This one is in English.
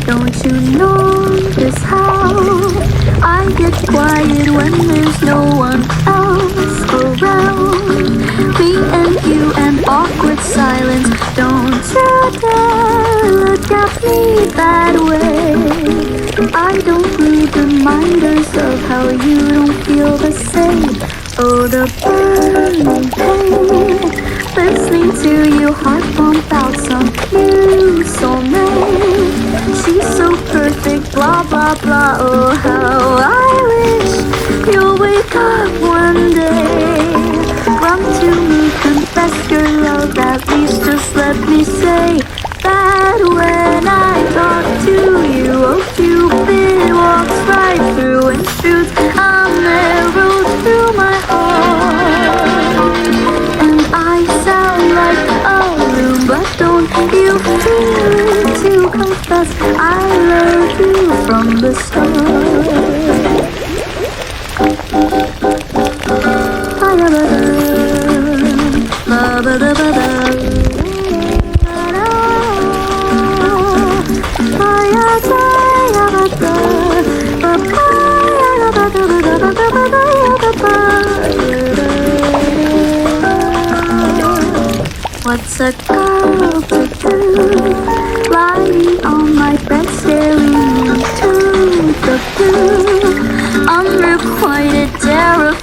Don't you notice how I get quiet when there's no one else around? Me and you and awkward silence. Don't you dare look at me that way. I don't need reminders of how you don't feel the same. Oh, the burning pain, listening to your heart pump out some new soulmate. She's so perfect, blah blah blah. Oh, how I wish you'll wake up one day. Run to me, confess your love. At least just let me say that when I talk to you, oh Cupid walks right through and shoots an arrow through my heart. And I sound like a loon, but don't you feel it to confess I love you from the start. What's a girl to do, lying on my bed staring into the blue, unrequited terror.